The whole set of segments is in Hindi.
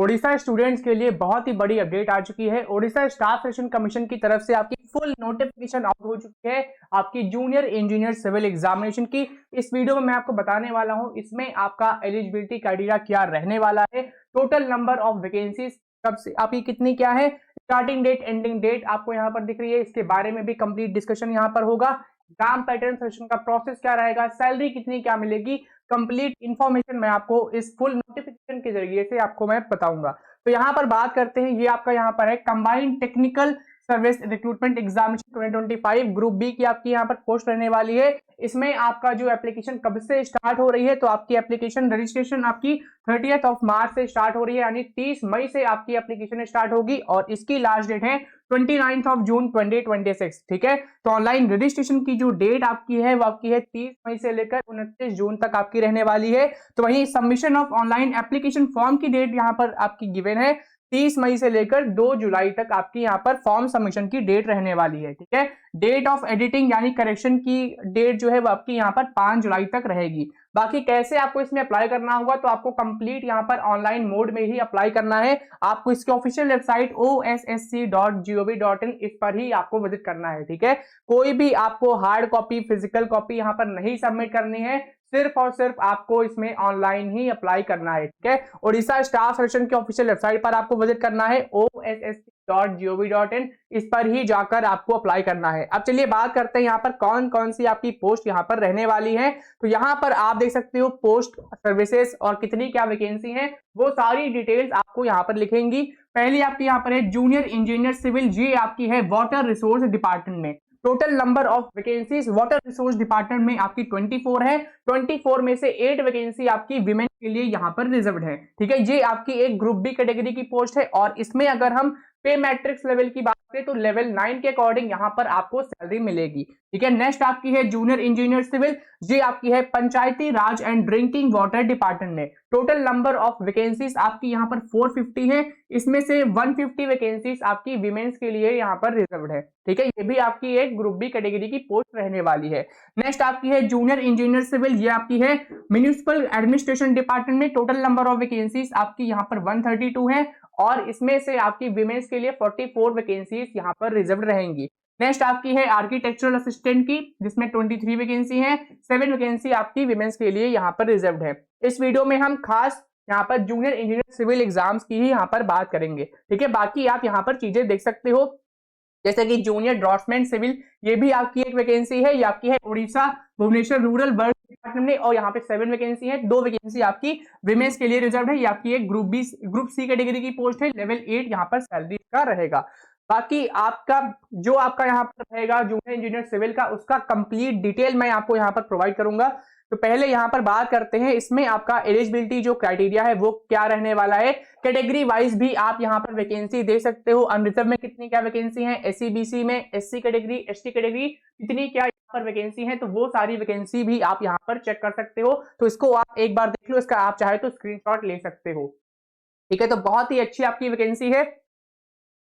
ओडिशा स्टूडेंट्स के लिए बहुत ही बड़ी अपडेट आ चुकी है। ओडिशा स्टाफ सिलेक्शन कमीशन की तरफ से आपकी फुल नोटिफिकेशन आउट हो चुकी है आपकी जूनियर इंजीनियर सिविल एग्जामिनेशन की। इस वीडियो में मैं आपको बताने वाला हूं इसमें आपका एलिजिबिलिटी क्राइटेरिया क्या रहने वाला है, टोटल नंबर ऑफ वैकेंसीज कब से आपकी कितनी क्या है, स्टार्टिंग डेट एंडिंग डेट आपको यहाँ पर दिख रही है, इसके बारे में भी कंप्लीट डिस्कशन यहाँ पर होगा। एग्जाम पैटर्न सिलेक्शन का प्रोसेस क्या रहेगा, सैलरी कितनी क्या मिलेगी, कंप्लीट इंफॉर्मेशन मैं आपको इस फुल नोटिफिकेशन के जरिए से आपको मैं बताऊंगा। तो यहाँ पर बात करते हैं, ये आपका यहाँ पर है combined technical service recruitment examination 2025 group B की आपकी यहाँ पर पोस्ट रहने वाली है। इसमें आपका जो एप्लीकेशन कब से स्टार्ट हो रही है, तो आपकी एप्लीकेशन रजिस्ट्रेशन आपकी 30 मार्च से स्टार्ट हो रही है, यानी 30 मई से आपकी एप्लीकेशन स्टार्ट होगी और इसकी लास्ट डेट है 29 जून 2026। ठीक है, तो ऑनलाइन रजिस्ट्रेशन की जो डेट आपकी है वो आपकी है 30 मई से लेकर 29 जून तक आपकी रहने वाली है। तो वहीं submission of online application form की डेट यहाँ पर आपकी गिवन है 30 मई से लेकर 2 जुलाई तक आपकी यहाँ पर फॉर्म सबमिशन की डेट रहने वाली है। ठीक है, डेट ऑफ एडिटिंग यानी करेक्शन की डेट जो है वो आपकी यहाँ पर 5 जुलाई तक रहेगी। बाकी कैसे आपको इसमें अप्लाई करना होगा, तो आपको कंप्लीट यहाँ पर ऑनलाइन मोड में ही अप्लाई करना है। आपको इसकी ऑफिशियल वेबसाइट ossc.gov.in इस पर ही आपको विजिट करना है। ठीक है, कोई भी आपको हार्ड कॉपी फिजिकल कॉपी यहाँ पर नहीं सबमिट करनी है, सिर्फ और सिर्फ आपको इसमें ऑनलाइन ही अप्लाई करना है। ठीक है, ओडिशा स्टाफ सिलेक्शन की ऑफिशियल वेबसाइट पर आपको विजिट करना है ossc.gov.in, इस पर ही जाकर आपको अप्लाई करना है। अब चलिए बात करते हैं यहाँ पर कौन कौन सी आपकी पोस्ट यहाँ पर रहने वाली है। तो यहाँ पर आप देख सकते हो पोस्ट सर्विसेज और कितनी क्या वैकेंसी है, वो सारी डिटेल्स आपको यहाँ पर लिखेंगी। पहली आपकी यहाँ पर है जूनियर इंजीनियर सिविल, ये आपकी है वाटर रिसोर्स डिपार्टमेंट में। Total number of vacancies water resource department में आपकी 24 है। 24 में से 8 वैकेंसी आपकी विमेन के लिए यहाँ पर रिजर्व्ड है। ठीक है, ये आपकी एक ग्रुप बी कैटेगरी की पोस्ट है और इसमें अगर हम पे मैट्रिक्स लेवल की बात करें तो लेवल 9 के अकॉर्डिंग यहाँ पर आपको सैलरी मिलेगी। ठीक है, नेक्स्ट आपकी है जूनियर इंजीनियर सिविल, ये आपकी है पंचायती राज एंड ड्रिंकिंग वाटर डिपार्टमेंट में। टोटल नंबर ऑफ वैकेंसीज आपकी यहाँ पर 450 है, इसमें से 150 वैकेंसीज आपकी विमेन्स के लिए यहाँ पर रिजर्व्ड है। ठीक है, ये भी आपकी एक ग्रुप बी कैटेगरी की पोस्ट रहने वाली है। नेक्स्ट आपकी है जूनियर इंजीनियर सिविल, ये आपकी है म्युनिसिपल एडमिनिस्ट्रेशन डिपार्टमेंट में। टोटल नंबर ऑफ वैकेंसीज आपकी यहाँ पर 132 है और इसमें से आपकी विमेन्स के लिए 44 वैकेंसीज यहाँ पर रिजर्व रहेंगी। नेक्स्ट आपकी है आर्किटेक्चरल असिस्टेंट की, जिसमें 23 वैकेंसी है, 7 वैकेंसी आपकी विमेन्स के लिए यहाँ पर रिजर्व है। इस वीडियो में हम खास यहाँ पर जूनियर इंजीनियर सिविल एग्जाम्स की ही यहाँ पर बात करेंगे। ठीक है, बाकी आप यहाँ पर चीजें देख सकते हो, जैसे कि जूनियर ड्राफ्ट्समैन सिविल, ये भी आपकी एक वैकेंसी है, ये आपकी है Orissa Bhubaneswar rural work department में और यहाँ पे 7 वैकेंसी है, 2 वैकेंसी आपकी विमेन्स के लिए रिजर्व है। ये आपकी एक ग्रुप सी कैटेगरी की पोस्ट है, लेवल 8 यहाँ पर सैलरी का रहेगा। बाकी आपका जो आपका यहाँ पर रहेगा जूनियर इंजीनियर सिविल का, उसका कंप्लीट डिटेल मैं आपको यहाँ पर प्रोवाइड करूंगा। तो पहले यहाँ पर बात करते हैं इसमें आपका एलिजिबिलिटी जो क्राइटेरिया है वो क्या रहने वाला है। कैटेगरी वाइज भी आप यहाँ पर वैकेंसी दे सकते हो, अनरिजर्व में कितनी क्या वैकेंसी है, एससी बीसी में, एससी कैटेगरी एसटी कैटेगरी कितनी क्या यहाँ पर वैकेंसी है, तो वो सारी वैकेंसी भी आप यहाँ पर चेक कर सकते हो। तो इसको आप एक बार देख लो, इसका आप चाहे तो स्क्रीनशॉट ले सकते हो। ठीक है, तो बहुत ही अच्छी आपकी वैकेंसी है।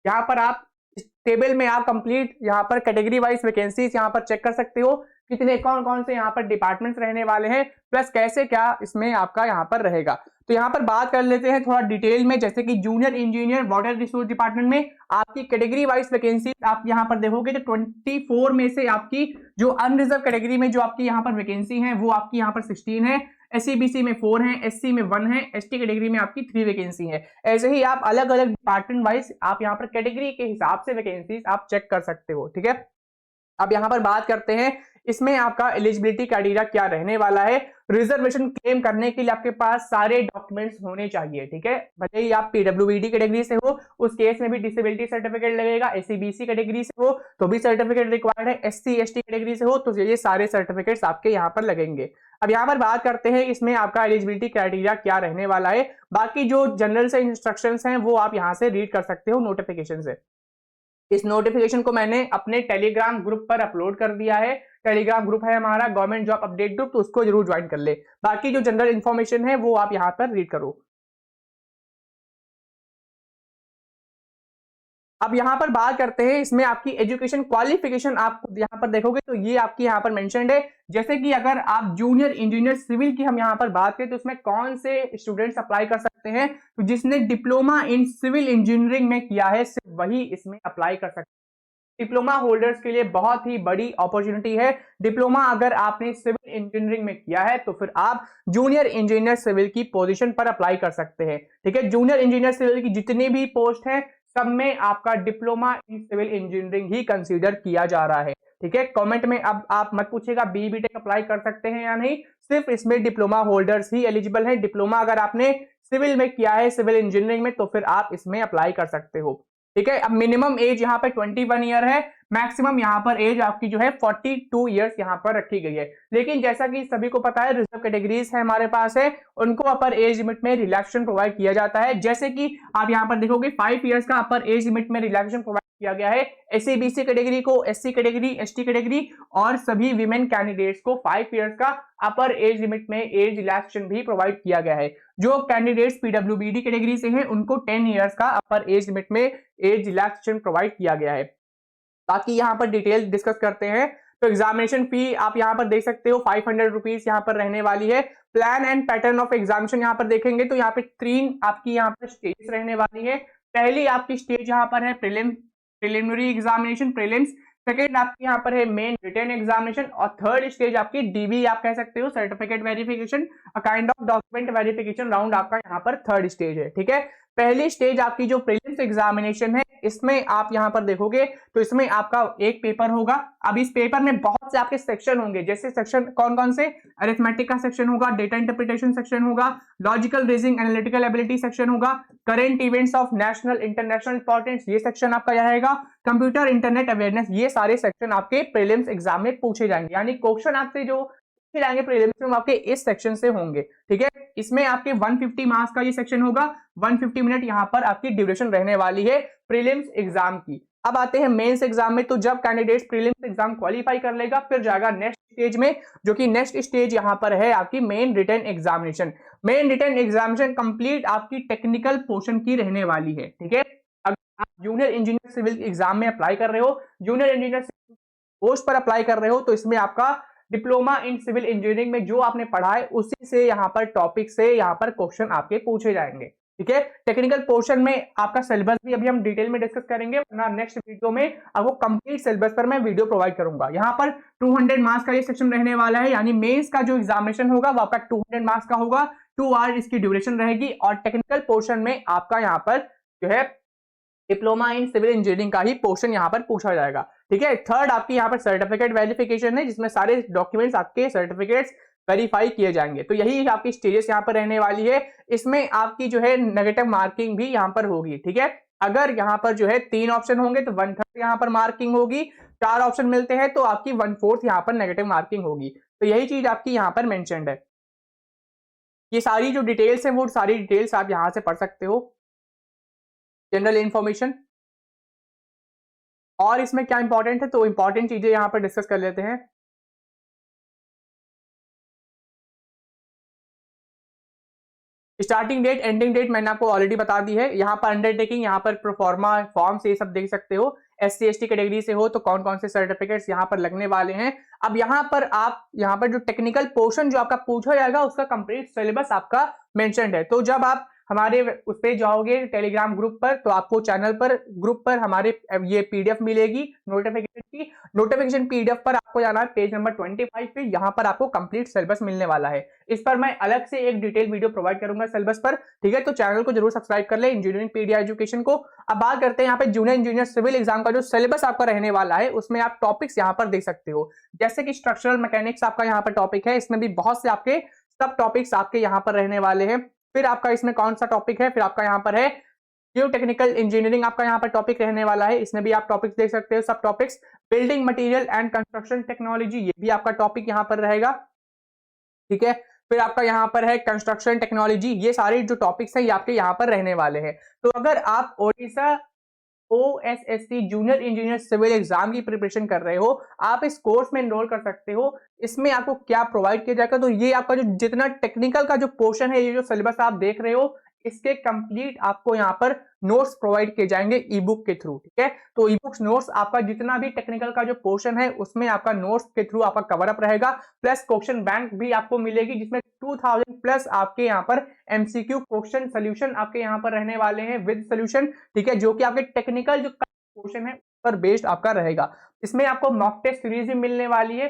यहाँ पर आप इस टेबल में आप कंप्लीट यहाँ पर कैटेगरी वाइज वैकेंसीज यहाँ पर चेक कर सकते हो, कितने कौन कौन से यहाँ पर डिपार्टमेंट्स रहने वाले हैं, प्लस कैसे क्या इसमें आपका यहाँ पर रहेगा। तो यहाँ पर बात कर लेते हैं थोड़ा डिटेल में, जैसे कि junior engineer water resource department में आपकी कैटेगरी वाइज वैकेंसी आप यहाँ पर देखोगे तो 24 में से आपकी जो अनरिजर्व कैटेगरी में जो आपकी यहाँ पर वैकेंसी है वो आपकी यहाँ पर 16 है, एससी बीसी में 4 है, एससी में 1 है, एसटी कैटेगरी में आपकी 3 वैकेंसी है। ऐसे ही आप अलग अलग डिपार्टमेंट वाइज आप यहाँ पर कैटेगरी के हिसाब से वैकेंसीज आप चेक कर सकते हो। ठीक है, अब यहाँ पर बात करते हैं इसमें आपका एलिजिबिलिटी क्राइटेरिया क्या रहने वाला है। रिजर्वेशन क्लेम करने के लिए आपके पास सारे डॉक्यूमेंट्स होने चाहिए। ठीक है, भले ही आप पीडब्ल्यूबीडी कैटेगरी से हो, उस केस में भी डिसेबिलिटी सर्टिफिकेट लगेगा, एससी बीसी कैटेगरी से हो तो भी सर्टिफिकेट रिक्वायर्ड है, एससी एसटी कैटेगरी से हो तो ये सारे सर्टिफिकेट्स आपके यहाँ पर लगेंगे। अब यहाँ पर बात करते हैं इसमें आपका एलिजिबिलिटी क्राइटेरिया क्या रहने वाला है। बाकी जो जनरल से इंस्ट्रक्शंस हैं वो आप यहाँ से रीड कर सकते हो नोटिफिकेशन से। इस नोटिफिकेशन को मैंने अपने टेलीग्राम ग्रुप पर अपलोड कर दिया है। टेलीग्राम ग्रुप है हमारा गवर्नमेंट जॉब अपडेट ग्रुप, तो उसको जरूर ज्वाइन कर ले। बाकी जो जनरल इंफॉर्मेशन है वो आप यहाँ पर रीड करो। अब यहाँ पर बात करते हैं इसमें आपकी एजुकेशन क्वालिफिकेशन, आप यहाँ पर देखोगे तो ये आपकी यहाँ पर मेंशन्ड है। जैसे कि अगर आप जूनियर इंजीनियर सिविल की हम यहाँ पर बात करें तो उसमें कौन से स्टूडेंट्स अप्लाई कर सकते हैं, तो जिसने डिप्लोमा इन सिविल इंजीनियरिंग में किया है सिर्फ वही इसमें अप्लाई कर सकते हैं। डिप्लोमा होल्डर्स के लिए बहुत ही बड़ी अपॉर्चुनिटी है। डिप्लोमा अगर आपने सिविल इंजीनियरिंग में किया है तो फिर आप जूनियर इंजीनियर सिविल की पोजीशन पर अप्लाई कर सकते हैं। ठीक है, जूनियर इंजीनियर सिविल की जितनी भी पोस्ट है सब में आपका डिप्लोमा इन सिविल इंजीनियरिंग ही कंसीडर किया जा रहा है। ठीक है, कमेंट में अब आप मत पूछिएगा बी बीटेक अप्लाई कर सकते हैं या नहीं, सिर्फ इसमें डिप्लोमा होल्डर्स ही एलिजिबल है। डिप्लोमा अगर आपने सिविल में किया है, सिविल इंजीनियरिंग में, तो फिर आप इसमें अप्लाई कर सकते हो। ठीक है, अब मिनिमम एज यहाँ पे 21 ईयर है, मैक्सिमम यहाँ पर एज आपकी जो है 42 ईयर्स यहाँ पर रखी गई है। लेकिन जैसा कि सभी को पता है रिजर्व कैटेगरीज है हमारे पास है, उनको अपर एज लिमिट में रिलैक्सेशन प्रोवाइड किया जाता है। जैसे कि आप यहाँ पर देखोगे 5 ईयर्स का अपर एज लिमिट में रिलैक्सेशन प्रोवाइड किया गया है। एससी बीसी कैटेगरी को, एससी कैटेगरी, एसटी कैटेगरी और सभी विमेन कैंडिडेट्स को 5 ईयर्स का अपर एज लिमिट में एज रिलैक्सेशन भी प्रोवाइड किया गया है। जो कैंडिडेट्स पीडब्ल्यूबीडी कैटेगरी से हैं उनको 10 ईयर्स का अपर एज लिमिट में एज रिलैक्सेशन प्रोवाइड किया गया है। बाकी यहाँ पर डिटेल डिस्कस करते हैं। तो एग्जामिनेशन फी आप यहाँ पर देख सकते हो 500 रुपीज यहाँ पर रहने वाली है। Plan and pattern of examination यहाँ पर देखेंगे तो यहाँ पे 3 आपकी यहाँ पर स्टेज रहने वाली है। पहली आपकी स्टेज यहाँ पर है प्रिलिमिनरी एग्जामिनेशन, प्रीलिम्स। सेकेंड आपकी यहाँ पर है मेन रिटन एग्जामिनेशन और थर्ड स्टेज आपकी डीबी आप कह सकते हो, certificate verification, kind of document verification round आपका यहाँ पर थर्ड स्टेज है। ठीक है, पहली स्टेज आपकी जो प्रीलिम्स एग्जामिनेशन है इसमें आप यहाँ पर देखोगे तो इसमें आपका एक पेपर होगा। अब इस पेपर में बहुत से आपके सेक्शन होंगे, जैसे सेक्शन कौन कौन से, अरिथमेटिक का सेक्शन होगा, डेटा इंटरप्रिटेशन सेक्शन होगा, logical reasoning analytical ability section होगा, current events of national international importance ये सेक्शन आपका रहेगा, कंप्यूटर इंटरनेट अवेयरनेस, ये सारे सेक्शन आपके प्रीलिम्स एग्जाम में पूछे जाएंगे। यानी क्वेश्चन आपसे जो जाएंगे प्रीलिम्स में आपके इस सेक्शन से होंगे। ठीक है, इसमें आपके 150 मार्क्स का ये सेक्शन होगा, 150 मिनट यहाँ पर आपकी ड्यूरेशन रहने वाली है प्रीलिम्स एग्जाम की। अब आते हैं मेंस एग्जाम में। तो जब कैंडिडेट्स प्रीलिम्स एग्जाम क्वालिफाई कर लेगा फिर जाएगा नेक्स्ट स्टेज में, जो कि नेक्स्ट स्टेज यहाँ पर है आपकी main written examination. Main written examination complete आपकी टेक्निकल पोर्शन की रहने वाली है। ठीक है, अगर आप जूनियर इंजीनियर सिविल एग्जाम में अप्लाई कर रहे हो, जूनियर इंजीनियर पोस्ट पर अप्लाई कर रहे हो, तो इसमें आपका डिप्लोमा इन सिविल इंजीनियरिंग में जो आपने पढ़ा है उसी से यहाँ पर टॉपिक से यहाँ पर क्वेश्चन आपके पूछे जाएंगे। ठीक है, टेक्निकल पोर्शन में आपका सिलेबस भी अभी हम डिटेल में डिस्कस करेंगे, वरना नेक्स्ट वीडियो में आपको कंप्लीट सिलेबस पर मैं वीडियो प्रोवाइड करूंगा। यहाँ पर 200 मार्क्स का ये सेक्शन रहने वाला है, यानी मेंस का जो एग्जामिनेशन होगा वो आपका 200 मार्क्स का होगा, 2 आवर इसकी ड्यूरेशन रहेगी। और टेक्निकल पोर्शन में आपका यहाँ पर जो है डिप्लोमा इन सिविल इंजीनियरिंग का ही पोर्शन यहाँ पर पूछा जाएगा। ठीक है, थर्ड आपकी यहाँ पर सर्टिफिकेट वेरिफिकेशन है, जिसमें सारे डॉक्यूमेंट्स आपके सर्टिफिकेट्स वेरीफाई किए जाएंगे। तो यही आपकी स्टेजेस यहाँ पर रहने वाली है। इसमें आपकी जो है नेगेटिव मार्किंग भी यहाँ पर होगी। ठीक है, अगर यहाँ पर जो है 3 ऑप्शन होंगे तो 1/3 यहाँ पर मार्किंग होगी, 4 ऑप्शन मिलते हैं तो आपकी 1/4 यहाँ पर नेगेटिव मार्किंग होगी। तो यही चीज आपकी यहाँ पर मेंशन्ड है। ये सारी जो डिटेल्स है वो सारी डिटेल्स आप यहाँ से पढ़ सकते हो, जनरल इंफॉर्मेशन। और इसमें क्या इंपॉर्टेंट है, तो इंपॉर्टेंट चीजें यहां पर डिस्कस कर लेते हैं। स्टार्टिंग डेट, एंडिंग डेट मैंने आपको ऑलरेडी बता दी है। यहाँ पर अंडरटेकिंग, यहाँ पर प्रोफॉर्मा फॉर्म से ये सब देख सकते हो। एससी एसटी कैटेगरी से हो तो कौन कौन से सर्टिफिकेट्स यहाँ पर लगने वाले हैं। अब यहाँ पर आप यहाँ पर जो टेक्निकल पोर्शन जो आपका पूछा जाएगा उसका कंप्लीट सिलेबस आपका मेंशन्ड है। तो जब आप हमारे उस पे जाओगे टेलीग्राम ग्रुप पर तो आपको चैनल पर ग्रुप पर हमारे ये पीडीएफ मिलेगी नोटिफिकेशन की। नोटिफिकेशन पीडीएफ पर आपको जाना है पेज नंबर 25 पे, यहाँ पर आपको कंप्लीट सिलेबस मिलने वाला है। इस पर मैं अलग से एक डिटेल वीडियो प्रोवाइड करूंगा सिलेबस पर। ठीक है, तो चैनल को जरूर सब्सक्राइब कर ले इंजीनियरिंग पीडिया एजुकेशन को। अब बात करते हैं यहाँ पे जूनियर इंजीनियर सिविल एग्जाम का जो सिलेबस आपका रहने वाला है, उसमें आप टॉपिक्स यहाँ पर देख सकते हो। जैसे कि स्ट्रक्चरल मैकेनिक्स आपका यहाँ पर टॉपिक है, इसमें भी बहुत से आपके सब टॉपिक्स आपके यहाँ पर रहने वाले हैं। फिर आपका इसमें कौन सा टॉपिक है, फिर आपका यहाँ पर है जियो टेक्निकल इंजीनियरिंग आपका यहाँ पर टॉपिक रहने वाला है। इसमें भी आप टॉपिक्स देख सकते हो, सब topics. Building material and construction technology, ये भी आपका टॉपिक यहाँ पर रहेगा। ठीक है, फिर आपका यहाँ पर है कंस्ट्रक्शन टेक्नोलॉजी। ये सारे जो टॉपिक्स हैं ये आपके यहाँ पर रहने वाले हैं। तो अगर आप Odisha OSSC junior engineer civil exam की प्रिपरेशन कर रहे हो, आप इस कोर्स में एनरोल कर सकते हो। इसमें आपको क्या प्रोवाइड किया जाएगा, तो ये आपका जो जितना टेक्निकल का जो पोर्शन है, ये जो सिलेबस आप देख रहे हो, इसके कंप्लीट आपको यहाँ पर नोट्स प्रोवाइड किए जाएंगे ई बुक के थ्रू, ठीक है। तो ई बुक्स नोट्स आपका जितना भी टेक्निकल का जो पोर्शन है उसमें आपका नोट्स के थ्रू आपका कवर अप रहेगा, प्लस क्वेश्चन बैंक भी आपको मिलेगी जिसमें 2000 प्लस आपके यहाँ पर एमसीक्यू क्वेश्चन सोल्यूशन आपके यहाँ पर रहने वाले हैं विद सोल्यूशन, ठीक है, जो कि आपके टेक्निकल जो क्वेश्चन है पर बेस्ड आपका रहेगा। इसमें आपको मॉक टेस्ट सीरीज भी मिलने वाली है,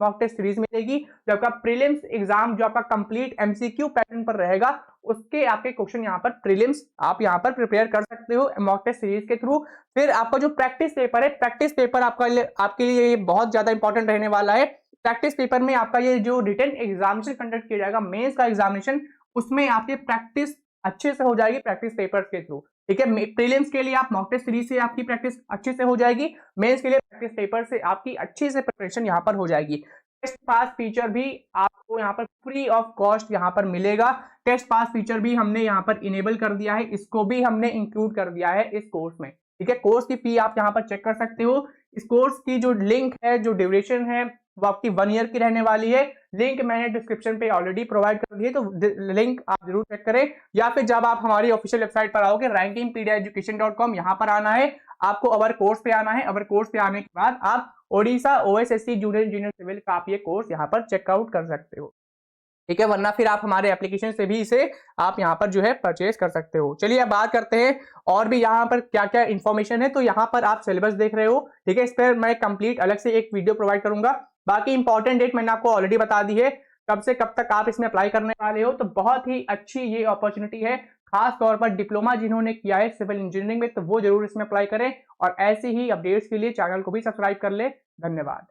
मॉक टेस्ट सीरीज मिलेगी जो आपका प्रीलिम्स एग्जाम जो आपका कंप्लीट एमसीक्यू पैटर्न पर रहेगा उसके आपके क्वेश्चन यहाँ पर प्रीलिम्स आप यहाँ पर प्रिपेयर कर सकते हो मॉक टेस्ट सीरीज के थ्रू। फिर आपका जो प्रैक्टिस पेपर है, प्रैक्टिस पेपर आपके लिए ये बहुत ज्यादा इंपॉर्टेंट रहने वाला है। प्रैक्टिस पेपर में आपका ये जो रिटन एग्जामिनेशन कंडक्ट किया जाएगा मेंस का एग्जामिनेशन, उसमें आपकी प्रैक्टिस अच्छे से हो जाएगी प्रैक्टिस पेपर्स के थ्रू, ठीक है। प्रीलिम्स के लिए आप मॉक टेस्ट सीरीज से आपकी प्रैक्टिस अच्छे से हो जाएगी, मेंस के लिए प्रैक्टिस पेपर से आपकी अच्छी से प्रिपरेशन यहाँ पर हो जाएगी। टेस्ट पास फीचर भी आपको यहाँ पर फ्री ऑफ कॉस्ट यहाँ पर मिलेगा। टेस्ट पास फीचर भी हमने यहाँ पर इनेबल कर दिया है, इसको भी हमने इंक्लूड कर दिया है इस कोर्स में, ठीक है। कोर्स की फी आप यहाँ पर चेक कर सकते हो। इस कोर्स की जो लिंक है, जो ड्यूरेशन है, वो आपकी 1 ईयर की रहने वाली है। लिंक मैंने डिस्क्रिप्शन पे ऑलरेडी प्रोवाइड कर दी है, तो लिंक आप जरूर चेक करें, या फिर जब आप हमारी ऑफिशियल वेबसाइट पर आओगे rankingpediaeducation.com, यहाँ पर आना है, आपको अवर कोर्स पे आना है। अवर कोर्स पे आने के बाद आप Odisha OSSC junior engineer civil का आप ये कोर्स यहाँ पर चेकआउट कर सकते हो, ठीक है। वरना फिर आप हमारे एप्लीकेशन से भी इसे आप यहाँ पर जो है परचेज कर सकते हो। चलिए अब बात करते हैं और भी यहाँ पर क्या क्या इन्फॉर्मेशन है। तो यहाँ पर आप सिलेबस देख रहे हो, ठीक है, इस पर मैं कंप्लीट अलग से एक वीडियो प्रोवाइड करूंगा। बाकी इंपॉर्टेंट डेट मैंने आपको ऑलरेडी बता दी है, कब से कब तक आप इसमें अप्लाई करने वाले हो। तो बहुत ही अच्छी ये अपॉर्चुनिटी है, खास तौर पर डिप्लोमा जिन्होंने किया है सिविल इंजीनियरिंग में, तो वो जरूर इसमें अप्लाई करें। और ऐसे ही अपडेट्स के लिए चैनल को भी सब्सक्राइब कर ले। धन्यवाद।